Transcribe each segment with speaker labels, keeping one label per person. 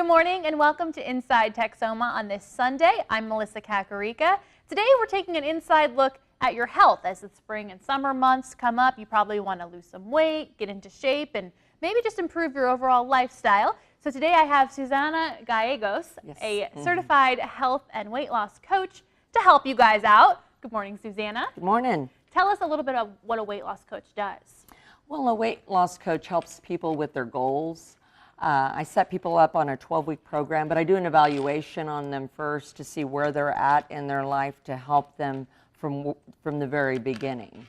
Speaker 1: Good morning and welcome to Inside Texoma on this Sunday. I'm Melissa Kakarika. Today we're taking an inside look at your health. As the spring and summer months come up, you probably want to lose some weight, get into shape, and maybe just improve your overall lifestyle. So today I have Susana Gallegos, a certified health and weight loss coach, to help you guys out. Good morning, Susana.
Speaker 2: Good morning.
Speaker 1: Tell us a little bit of what a weight loss coach does.
Speaker 2: Well, a weight loss coach helps people with their goals. I set people up on a 12-week program, but I do an evaluation on them first to see where they're at in their life to help them from the very beginning.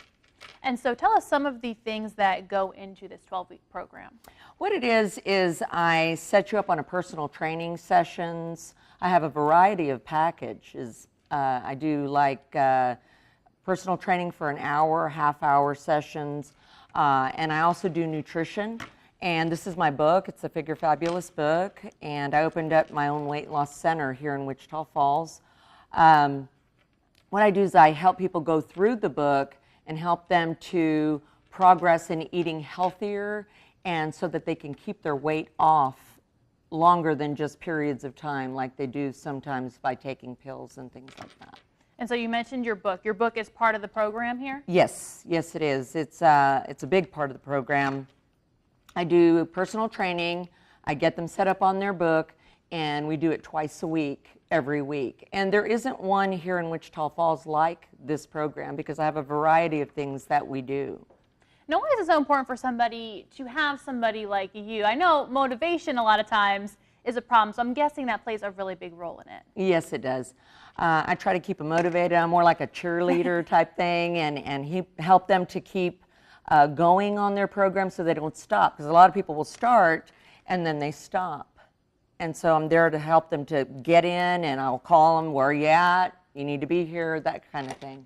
Speaker 1: And so tell us some of the things that go into this 12-week program.
Speaker 2: What it is I set you up on a personal training sessions. I have a variety of packages. I do like personal training for an hour, half-hour sessions, and I also do nutrition. And this is my book. It's a Figure Fabulous book, and I opened up my own weight loss center here in Wichita Falls. What I do is I help people go through the book and help them to progress in eating healthier, and so that they can keep their weight off longer than just periods of time like they do sometimes by taking pills and things like that.
Speaker 1: And so you mentioned your book. Your book is part of the program here?
Speaker 2: Yes, it is. It's a big part of the program. I do personal training, I get them set up on their book, and we do it twice a week, every week. And there isn't one here in Wichita Falls like this program because I have a variety of things that we do.
Speaker 1: Now, why is it so important for somebody to have somebody like you? I know motivation a lot of times is a problem, so I'm guessing that plays a really big role in it.
Speaker 2: Yes, it does. I try to keep them motivated. I'm more like a cheerleader type thing, and help them to keep going on their program so they don't stop, because a lot of people will start and then they stop. And so I'm there to help them to get in, and I'll call them, where are you at? You need to be here, that kind of thing.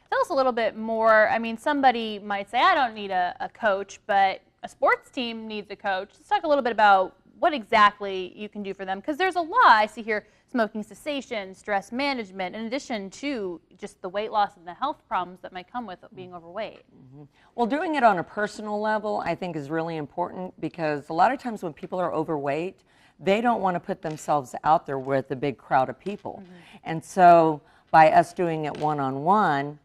Speaker 1: Tell us a little bit more. I mean, somebody might say, I don't need a coach, but a sports team needs a coach. Let's talk a little bit about what exactly you can do for them, because there's a lot I see here: smoking cessation, stress management, in addition to just the weight loss and the health problems that might come with being overweight.
Speaker 2: Well, doing it on a personal level I think is really important, because a lot of times when people are overweight, they don't want to put themselves out there with a big crowd of people. And so by us doing it one-on-one,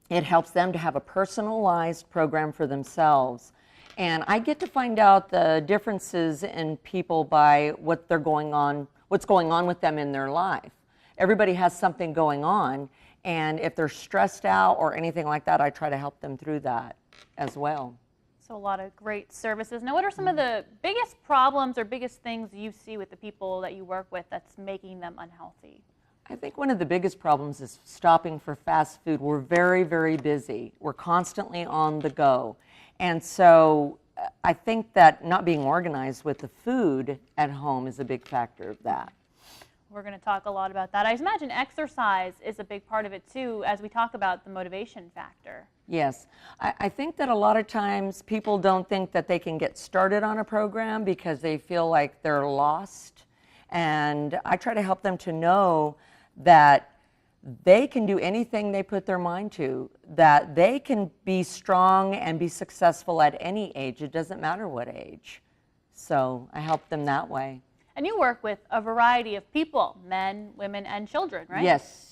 Speaker 2: it helps them to have a personalized program for themselves. And I get to find out the differences in people by what's going on with them in their life. Everybody has something going on, and if they're stressed out or anything like that, I try to help them through that as well.
Speaker 1: So a lot of great services. Now, what are some of the biggest problems or biggest things you see with the people that you work with that's making them unhealthy?
Speaker 2: I think one of the biggest problems is stopping for fast food. We're very, very busy. We're constantly on the go. And so I think that not being organized with the food at home is a big factor of that.
Speaker 1: We're going to talk a lot about that. I imagine exercise is a big part of it too, as we talk about the motivation factor.
Speaker 2: Yes. I think that a lot of times people don't think that they can get started on a program because they feel like they're lost. And I try to help them to know that they can do anything they put their mind to, that they can be strong and be successful at any age. It doesn't matter what age. So I help them that way.
Speaker 1: And you work with a variety of people, men, women, and children, right?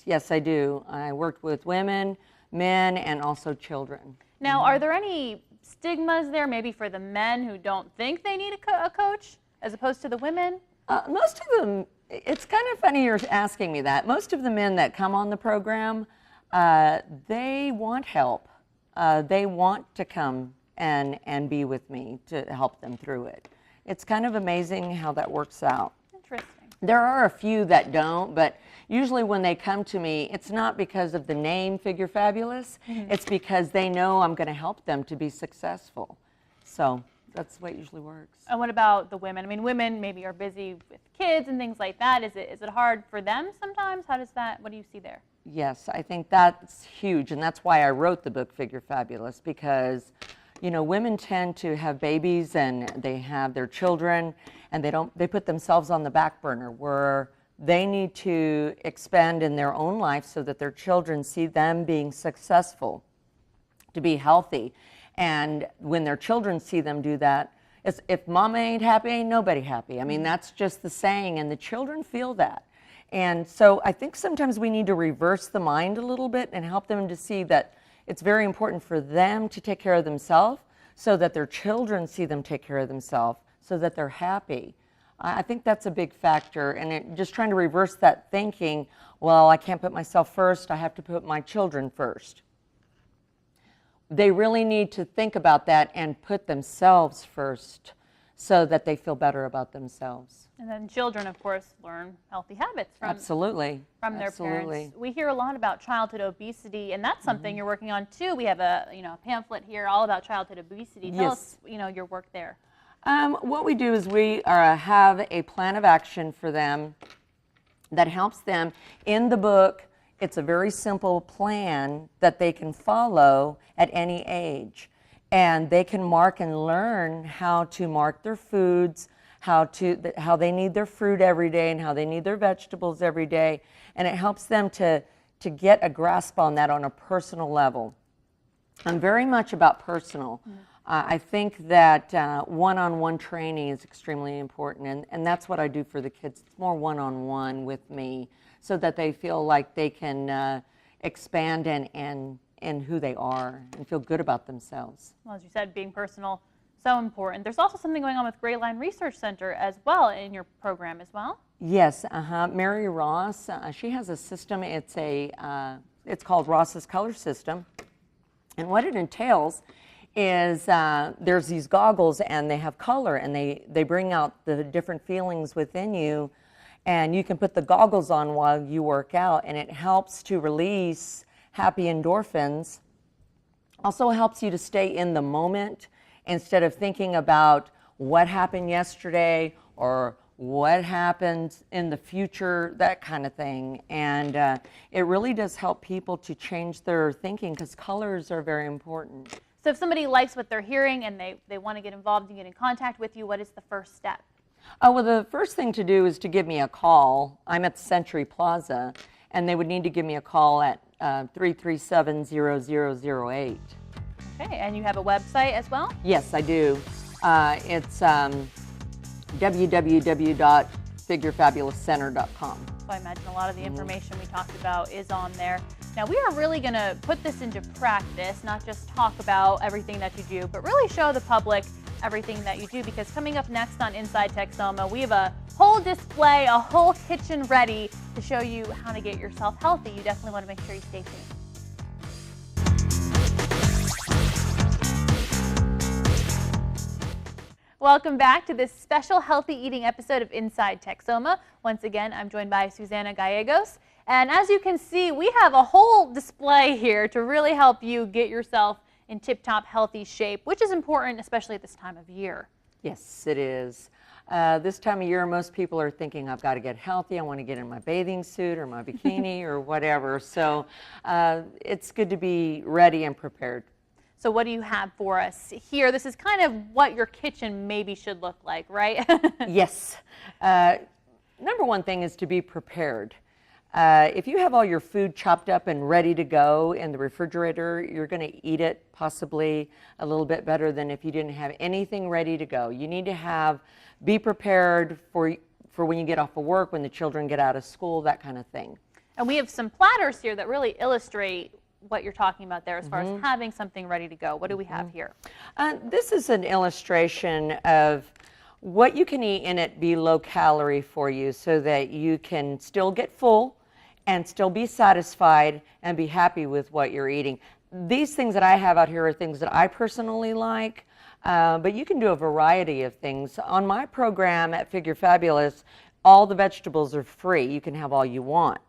Speaker 2: Yes, I do. I worked with women, men, and also children.
Speaker 1: Now, are there any stigmas there, maybe for the men who don't think they need a coach, as opposed to the women?
Speaker 2: Most of them, it's kind of funny you're asking me that. Most of the men that come on the program, they want help. They want to come and be with me to help them through it. It's kind of amazing how that works out.
Speaker 1: Interesting.
Speaker 2: There are a few that don't, but usually when they come to me, it's not because of the name Figure Fabulous. It's because they know I'm going to help them to be successful. So that's the way it usually works.
Speaker 1: And what about the women? I mean, women maybe are busy with kids and things like that. Is it hard for them sometimes? What do you see there?
Speaker 2: Yes, I think that's huge, and that's why I wrote the book Figure Fabulous, because women tend to have babies and they have their children, and they put themselves on the back burner, where they need to expand in their own life so that their children see them being successful, to be healthy. And when their children see them do that, If mama ain't happy, ain't nobody happy. I mean, that's just the saying, and the children feel that. And so I think sometimes we need to reverse the mind a little bit and help them to see that it's very important for them to take care of themselves so that their children see them take care of themselves so that they're happy. I think that's a big factor, and just trying to reverse that thinking, well, I can't put myself first, I have to put my children first. They really need to think about that and put themselves first so that they feel better about themselves.
Speaker 1: And then children, of course, learn healthy habits from their parents. We hear a lot about childhood obesity, and that's something you're working on too. We have a pamphlet here all about childhood obesity. Tell us your work there.
Speaker 2: What we do is we have a plan of action for them that helps them. In the book, it's a very simple plan that they can follow at any age. And they can mark and learn how to mark their foods, how they need their fruit every day and how they need their vegetables every day. And it helps them to get a grasp on that on a personal level. I'm very much about personal. I think that one-on-one training is extremely important, and that's what I do for the kids. It's more one-on-one with me so that they feel like they can expand and who they are and feel good about themselves.
Speaker 1: Well, as you said, being personal, so important. There's also something going on with Gray Line Research Center as well in your program as well.
Speaker 2: Yes, Mary Ross, she has a system. It's called Ross's Color System, and what it entails is there's these goggles and they have color and they bring out the different feelings within you, and you can put the goggles on while you work out, and it helps to release happy endorphins. Also helps you to stay in the moment instead of thinking about what happened yesterday or what happened in the future, that kind of thing. And it really does help people to change their thinking because colors are very important.
Speaker 1: So if somebody likes what they're hearing and they want to get involved and get in contact with you, what is the first step?
Speaker 2: Well, the first thing to do is to give me a call. I'm at the Century Plaza, and they would need to give me a call at 337-0008.
Speaker 1: Okay, and you have a website as well?
Speaker 2: Yes, I do. It's www.figurefabulouscenter.com.
Speaker 1: So I imagine a lot of the information we talked about is on there. Now we are really going to put this into practice, not just talk about everything that you do, but really show the public everything that you do, because coming up next on Inside Texoma, we have a whole display, a whole kitchen ready to show you how to get yourself healthy. You definitely want to make sure you stay tuned. Welcome back to this special healthy eating episode of Inside Texoma. Once again, I'm joined by Susana Gallegos. And as you can see, we have a whole display here to really help you get yourself in tip-top healthy shape, which is important, especially at this time of year.
Speaker 2: Yes, it is. This time of year, most people are thinking, I've got to get healthy. I want to get in my bathing suit or my bikini or whatever. So it's good to be ready and prepared.
Speaker 1: So what do you have for us here? This is kind of what your kitchen maybe should look like, right?
Speaker 2: Yes. Number one thing is to be prepared. If you have all your food chopped up and ready to go in the refrigerator, you're going to eat it possibly a little bit better than if you didn't have anything ready to go. You need to be prepared for when you get off of work, when the children get out of school, that kind of thing.
Speaker 1: And we have some platters here that really illustrate what you're talking about there as far as having something ready to go. What do we have here?
Speaker 2: This is an illustration of what you can eat and it be low calorie for you so that you can still get full and still be satisfied and be happy with what you're eating. These things that I have out here are things that I personally like, but you can do a variety of things. On my program at Figure Fabulous, all the vegetables are free. You can have all you want.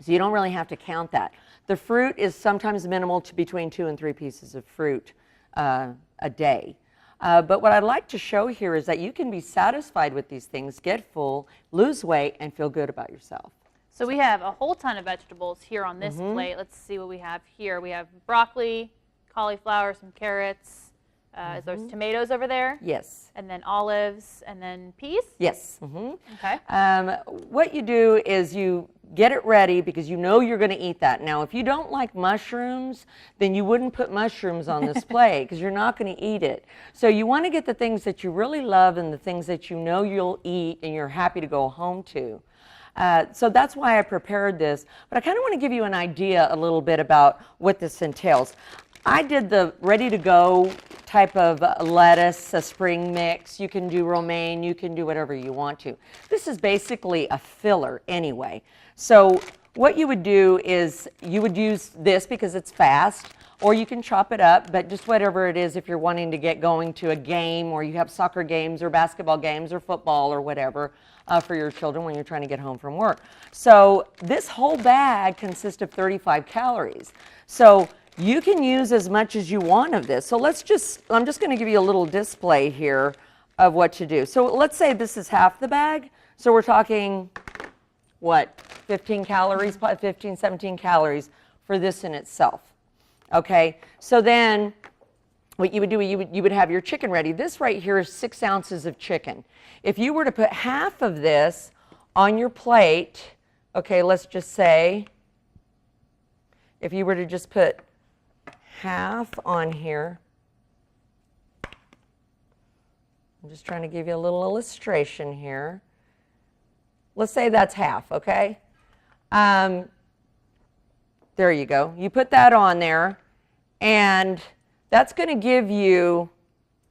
Speaker 2: So you don't really have to count that. The fruit is sometimes minimal to between 2 and 3 pieces of fruit a day. But what I'd like to show here is that you can be satisfied with these things, get full, lose weight, and feel good about yourself.
Speaker 1: So we have a whole ton of vegetables here on this plate. Let's see what we have here. We have broccoli, cauliflower, some carrots, There's tomatoes over there.
Speaker 2: Yes.
Speaker 1: And then olives, and then peas.
Speaker 2: Yes.
Speaker 1: Okay.
Speaker 2: What you do is you get it ready because you know you're going to eat that. Now, if you don't like mushrooms, then you wouldn't put mushrooms on this plate because you're not going to eat it. So you want to get the things that you really love and the things that you know you'll eat and you're happy to go home to. So that's why I prepared this. But I kind of want to give you an idea a little bit about what this entails. I did the ready-to-go type of lettuce, a spring mix. You can do romaine, you can do whatever you want to. This is basically a filler anyway. So what you would do is you would use this because it's fast, or you can chop it up, but just whatever it is if you're wanting to get going to a game, or you have soccer games or basketball games or football or whatever for your children when you're trying to get home from work. So this whole bag consists of 35 calories. So you can use as much as you want of this. So I'm just going to give you a little display here of what to do. So let's say this is half the bag. So we're talking, what, 15 calories, 15, 17 calories for this in itself. Okay, so then what you would do, you would have your chicken ready. This right here is 6 ounces of chicken. If you were to put half of this on your plate, okay, let's just say, if you were to just put half on here. I'm just trying to give you a little illustration here. Let's say that's half, okay? There you go. You put that on there, and that's going to give you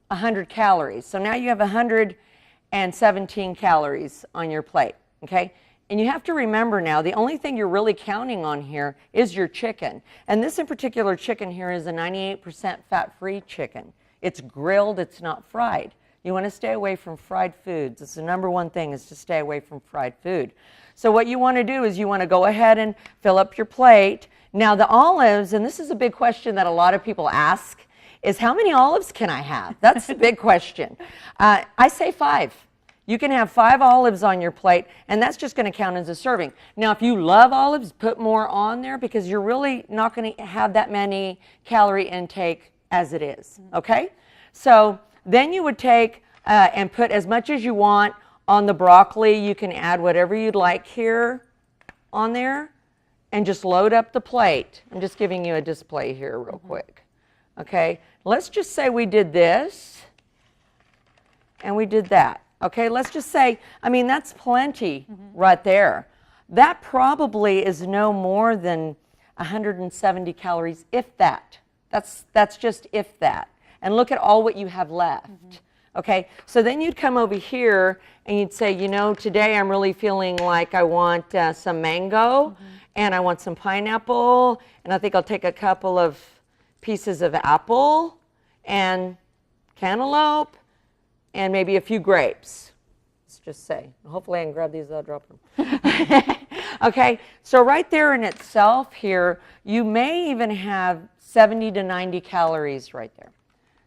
Speaker 2: 100 calories. So now you have 117 calories on your plate, okay? And you have to remember now, the only thing you're really counting on here is your chicken. And this in particular chicken here is a 98% fat-free chicken. It's grilled, it's not fried. You want to stay away from fried foods. It's the number one thing, is to stay away from fried food. So what you want to do is you want to go ahead and fill up your plate. Now the olives, and this is a big question that a lot of people ask, is how many olives can I have? That's the big question. I say 5. You can have 5 olives on your plate, and that's just going to count as a serving. Now, if you love olives, put more on there because you're really not going to have that many calorie intake as it is, okay? So then you would take and put as much as you want on the broccoli. You can add whatever you'd like here on there and just load up the plate. I'm just giving you a display here real quick, okay? Let's just say we did this and we did that. Okay, let's just say, I mean, that's plenty right there. That probably is no more than 170 calories, if that. That's just if that. And look at all what you have left. Okay, so then you'd come over here and you'd say, you know, today I'm really feeling like I want some mango and I want some pineapple, and I think I'll take a couple of pieces of apple and cantaloupe and maybe a few grapes. Let's just say. Hopefully I can grab these, I'll drop them. Okay, so right there in itself here, you may even have 70 to 90 calories right there.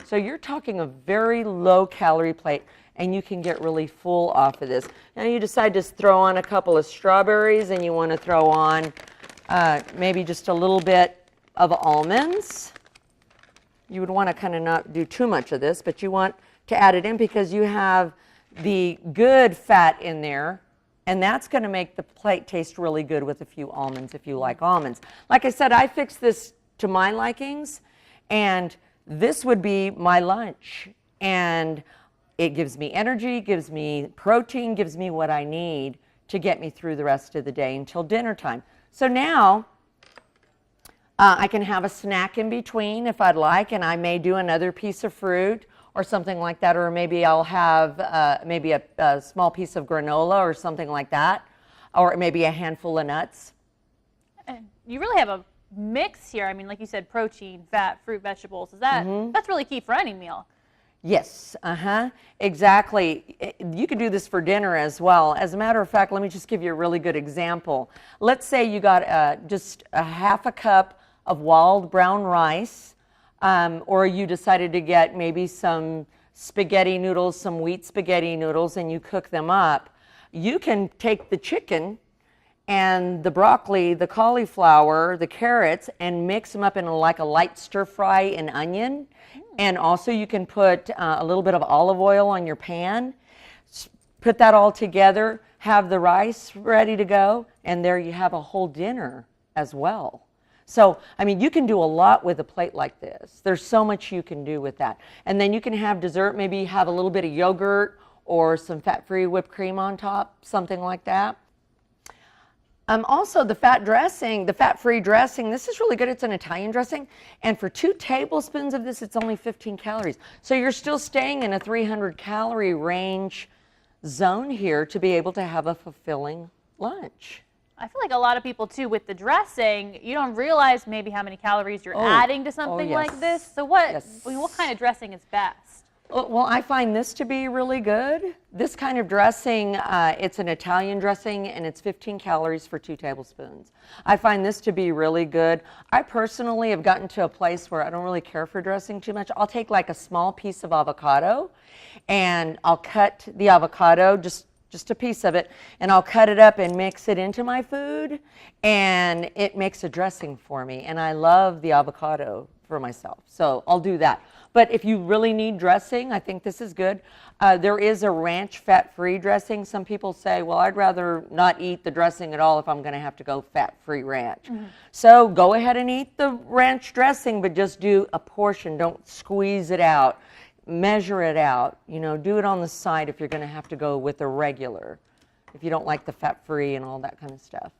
Speaker 2: So you're talking a very low calorie plate, and you can get really full off of this. Now you decide to throw on a couple of strawberries, and you want to throw on maybe just a little bit of almonds. You would want to kind of not do too much of this, but you want to add it in because you have the good fat in there, and that's going to make the plate taste really good with a few almonds if you like almonds. Like I said, I fixed this to my likings, and this would be my lunch, and it gives me energy, gives me protein, gives me what I need to get me through the rest of the day until dinner time. So now I can have a snack in between if I'd like, and I may do another piece of fruit or something like that, or maybe I'll have maybe a small piece of granola or something like that, or maybe a handful of nuts.
Speaker 1: And you really have a mix here. I mean, like you said, protein, fat, fruit, vegetables. Is that that's really key for any meal?
Speaker 2: Yes, exactly. You could do this for dinner as well. As a matter of fact, let me just give you a really good example. Let's say you got just a half a cup of wild brown rice, or you decided to get maybe some spaghetti noodles, some wheat spaghetti noodles, and you cook them up. You can take the chicken and the broccoli, the cauliflower, the carrots, and mix them up in like a light stir fry in onion. And also you can put a little bit of olive oil on your pan, put that all together, have the rice ready to go, and there you have a whole dinner as well. So, I mean, you can do a lot with a plate like this. There's so much you can do with that. And then you can have dessert, maybe have a little bit of yogurt or some fat-free whipped cream on top, something like that. Also, the fat-free dressing, this is really good. It's an Italian dressing. And for 2 tablespoons of this, it's only 15 calories. So you're still staying in a 300-calorie range zone here to be able to have a fulfilling lunch.
Speaker 1: I feel like a lot of people too with the dressing, you don't realize maybe how many calories you're adding to something like this. So what kind of dressing is best?
Speaker 2: Well, I find this to be really good. This kind of dressing, it's an Italian dressing and it's 15 calories for 2 tablespoons. I find this to be really good. I personally have gotten to a place where I don't really care for dressing too much. I'll take like a small piece of avocado and I'll cut the avocado, just a piece of it, and I'll cut it up and mix it into my food, and it makes a dressing for me. And I love the avocado for myself, so I'll do that. But if you really need dressing, I think this is good. There is a ranch fat-free dressing. Some people say, well, I'd rather not eat the dressing at all if I'm going to have to go fat-free ranch. Mm-hmm. So go ahead and eat the ranch dressing, but just do a portion. Don't squeeze it out. Measure it out, you know, do it on the side if you're going to have to go with a regular, if you don't like the fat-free and all that kind of stuff.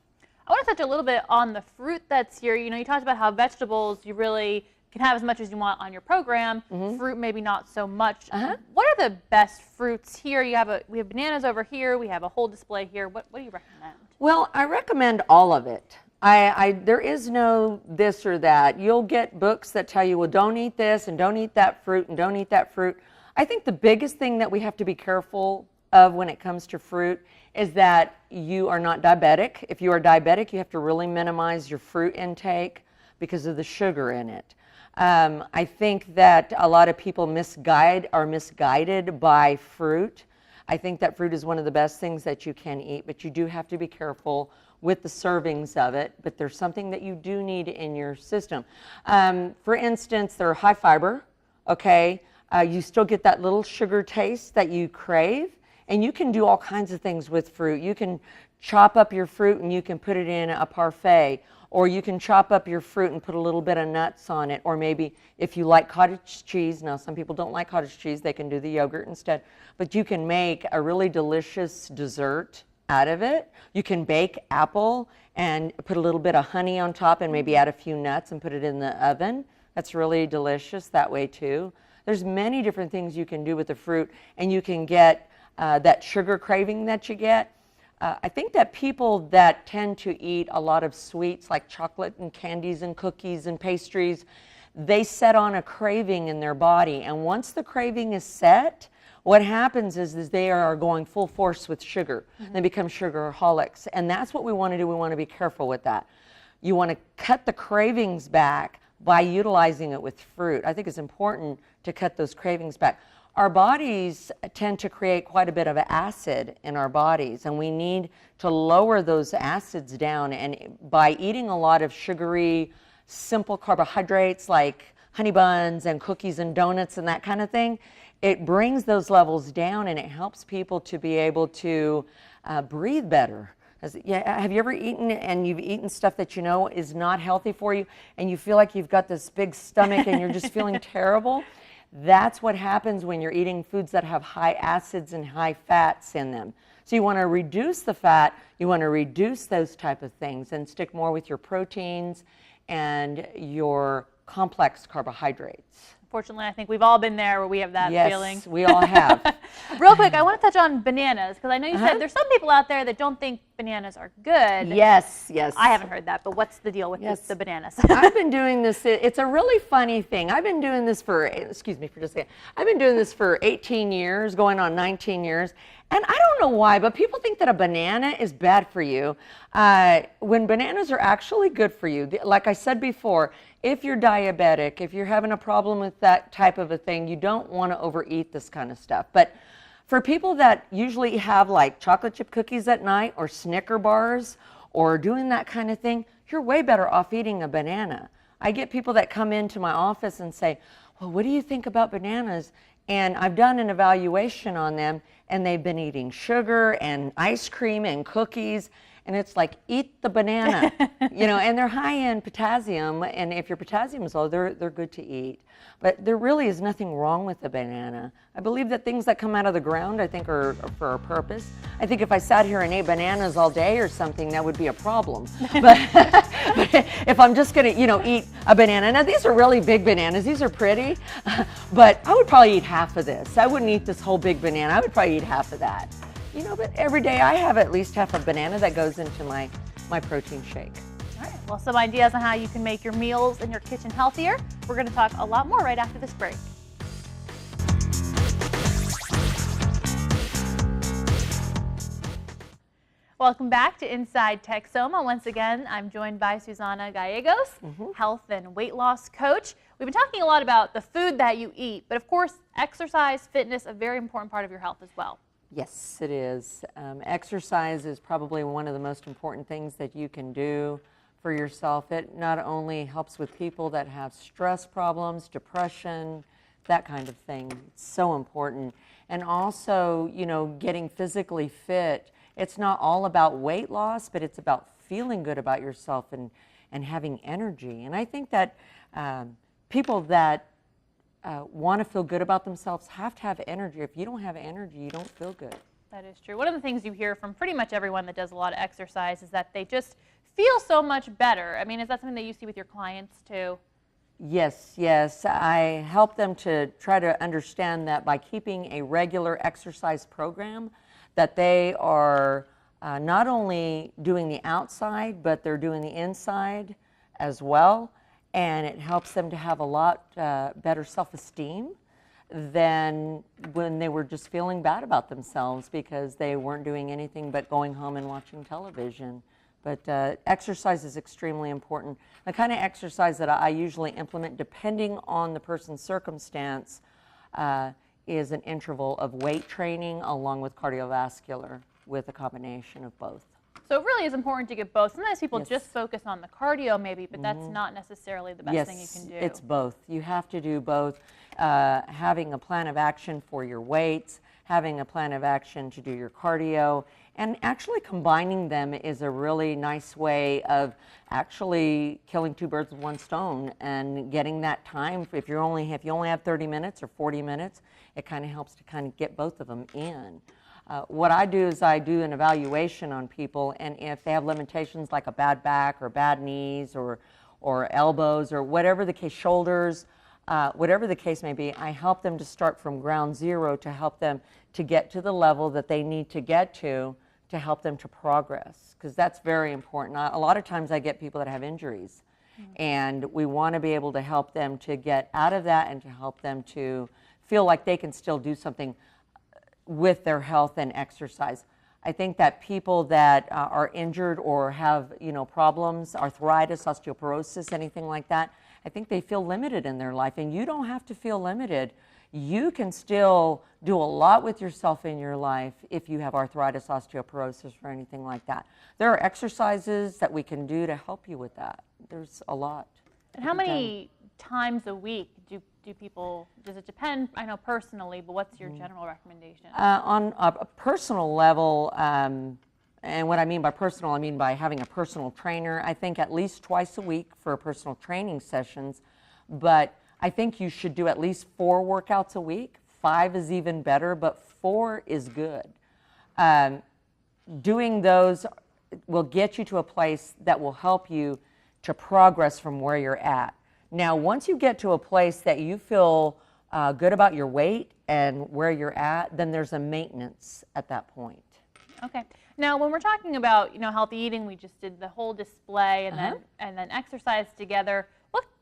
Speaker 1: I want to touch a little bit on the fruit that's here. You know, you talked about how vegetables, you really can have as much as you want on your program. Mm-hmm. Fruit, maybe not so much. What are the best fruits here? We have bananas over here. We have a whole display here. What do you recommend? Well,
Speaker 2: I recommend all of it. There is no this or that. You'll get books that tell you, well, don't eat this and don't eat that fruit and don't eat that fruit. I think the biggest thing that we have to be careful of when it comes to fruit is that you are not diabetic. If you are diabetic, you have to really minimize your fruit intake because of the sugar in it. I think that a lot of people are misguided by fruit. I think that fruit is one of the best things that you can eat, but you do have to be careful with the servings of it, but there's something that you do need in your system. For instance, they're high fiber, okay? You still get that little sugar taste that you crave, and you can do all kinds of things with fruit. You can chop up your fruit and you can put it in a parfait, or you can chop up your fruit and put a little bit of nuts on it, or maybe if you like cottage cheese, now some people don't like cottage cheese, they can do the yogurt instead, but you can make a really delicious dessert out of it. You can bake apple and put a little bit of honey on top and maybe add a few nuts and put it in the oven. That's really delicious that way too. There's many different things you can do with the fruit, and you can get that sugar craving that you get. I think that people that tend to eat a lot of sweets like chocolate and candies and cookies and pastries, they set on a craving in their body, and once the craving is set, what happens is they are going full force with sugar. Mm-hmm. They become sugaraholics, and that's what we want to do. We want to be careful with that. You want to cut the cravings back by utilizing it with fruit. I think it's important to cut those cravings back. Our bodies tend to create quite a bit of acid in our bodies, and we need to lower those acids down, and by eating a lot of sugary, simple carbohydrates like honey buns and cookies and donuts and that kind of thing, it brings those levels down, and it helps people to be able to breathe better. Have you ever eaten and you've eaten stuff that you know is not healthy for you, and you feel like you've got this big stomach and you're just feeling terrible? That's what happens when you're eating foods that have high acids and high fats in them. So you want to reduce the fat, you want to reduce those type of things and stick more with your proteins and your complex carbohydrates.
Speaker 1: Unfortunately, I think we've all been there where we have that feeling.
Speaker 2: Yes, we all have.
Speaker 1: Real quick, I want to touch on bananas, because I know you said there's some people out there that don't think bananas are good.
Speaker 2: Yes.
Speaker 1: I haven't heard that, but what's the deal with the bananas?
Speaker 2: I've been doing this, it's a really funny thing. I've been doing this for, excuse me for just a second, I've been doing this for 18 years, going on 19 years, and I don't know why, but people think that a banana is bad for you, when bananas are actually good for you. Like I said before, if you're diabetic, if you're having a problem with that type of a thing, you don't want to overeat this kind of stuff. But for people that usually have like chocolate chip cookies at night or Snicker bars or doing that kind of thing, you're way better off eating a banana. I get people that come into my office and say, well, what do you think about bananas? And I've done an evaluation on them, and they've been eating sugar and ice cream and cookies. And it's like, eat the banana, and they're high in potassium. And if your potassium is low, they're good to eat. But there really is nothing wrong with the banana. I believe that things that come out of the ground, I think, are for a purpose. I think if I sat here and ate bananas all day or something, that would be a problem. But if I'm just going to, eat a banana. Now, these are really big bananas. These are pretty. But I would probably eat half of this. I wouldn't eat this whole big banana. I would probably eat half of that. But every day I have at least half a banana that goes into my protein shake.
Speaker 1: All right, well, some ideas on how you can make your meals in your kitchen healthier. We're going to talk a lot more right after this break. Welcome back to Inside Texoma. Once again, I'm joined by Susana Gallegos, health and weight loss coach. We've been talking a lot about the food that you eat, but of course, exercise, fitness, a very important part of your health as well.
Speaker 2: Yes, it is. Exercise is probably one of the most important things that you can do for yourself. It not only helps with people that have stress problems, depression, that kind of thing. It's so important. And also, getting physically fit. It's not all about weight loss, but it's about feeling good about yourself and having energy. And I think that people that want to feel good about themselves have to have energy. If you don't have energy, you don't feel good.
Speaker 1: That is true. One of the things you hear from pretty much everyone that does a lot of exercise is that they just feel so much better. I mean, is that something that you see with your clients too?
Speaker 2: Yes. I help them to try to understand that by keeping a regular exercise program, that they are not only doing the outside, but they're doing the inside as well. And it helps them to have a lot better self-esteem than when they were just feeling bad about themselves because they weren't doing anything but going home and watching television. But exercise is extremely important. The kind of exercise that I usually implement, depending on the person's circumstance, is an interval of weight training along with cardiovascular with a combination of both.
Speaker 1: So it really is important to get both. Sometimes people just focus on the cardio maybe, but that's not necessarily the best thing you can do.
Speaker 2: Yes, it's both. You have to do both. Having a plan of action for your weights, having a plan of action to do your cardio, and actually combining them is a really nice way of actually killing two birds with one stone and getting that time. If you only have 30 minutes or 40 minutes, it kind of helps to kind of get both of them in. What I do is I do an evaluation on people, and if they have limitations like a bad back or bad knees or elbows or whatever the case, shoulders, whatever the case may be, I help them to start from ground zero to help them to get to the level that they need to get to help them to progress, because that's very important. A lot of times I get people that have injuries, and we want to be able to help them to get out of that and to help them to feel like they can still do something with their health and exercise. I think that people that are injured or have problems, arthritis, osteoporosis, anything like that, I think they feel limited in their life, and you don't have to feel limited. You can still do a lot with yourself in your life if you have arthritis, osteoporosis, or anything like that. There are exercises that we can do to help you with that. There's a lot.
Speaker 1: And how many times a week does it depend? I know personally, but what's your general recommendation?
Speaker 2: On a personal level, and what I mean by personal, I mean by having a personal trainer. I think at least twice a week for personal training sessions, but I think you should do at least 4 workouts a week. 5 is even better, but 4 is good. Doing those will get you to a place that will help you to progress from where you're at. Now, once you get to a place that you feel good about your weight and where you're at, then there's a maintenance at that point.
Speaker 1: Okay. Now, when we're talking about healthy eating, we just did the whole display and then exercise together.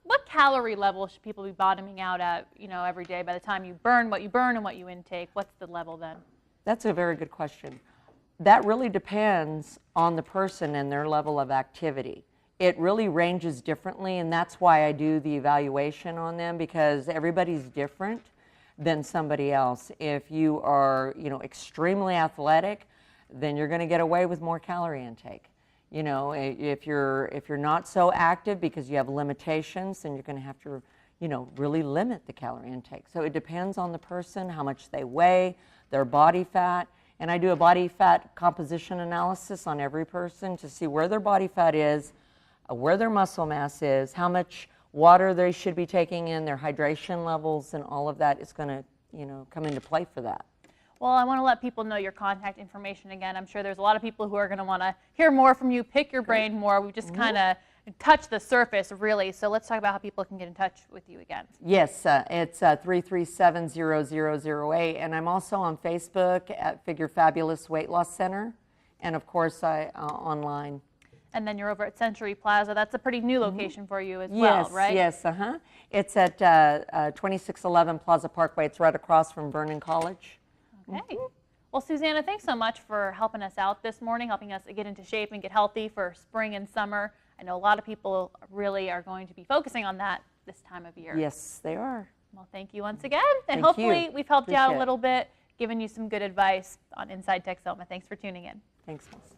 Speaker 1: What calorie level should people be bottoming out at every day by the time you burn what you burn and what you intake? What's the level then?
Speaker 2: That's a very good question. That really depends on the person and their level of activity. It really ranges differently, and that's why I do the evaluation on them, because everybody's different than somebody else. If you are, extremely athletic, then you're going to get away with more calorie intake. If you're not so active because you have limitations, then you're going to have to, really limit the calorie intake. So it depends on the person, how much they weigh, their body fat. And I do a body fat composition analysis on every person to see where their body fat is, where their muscle mass is, how much water they should be taking in, their hydration levels, and all of that is going to, come into play for that.
Speaker 1: Well, I want to let people know your contact information again. I'm sure there's a lot of people who are going to want to hear more from you, pick your brain more. We've just kind of touched the surface, really. So let's talk about how people can get in touch with you again.
Speaker 2: Yes, it's 337-0008, and I'm also on Facebook at Figure Fabulous Weight Loss Center, and of course, I online.
Speaker 1: And then you're over at Century Plaza. That's a pretty new location for you as well, right?
Speaker 2: Yes, It's at 2611 Plaza Parkway. It's right across from Vernon College.
Speaker 1: Okay. Well, Susanna, thanks so much for helping us out this morning, helping us get into shape and get healthy for spring and summer. I know a lot of people really are going to be focusing on that this time of year.
Speaker 2: Yes, they are.
Speaker 1: Well, thank you once again. And
Speaker 2: Thank
Speaker 1: hopefully
Speaker 2: you.
Speaker 1: we've helped you out a
Speaker 2: Appreciate it.
Speaker 1: little bit, given you some good advice on Inside Texoma. Thanks for tuning in.
Speaker 2: Thanks, Melissa.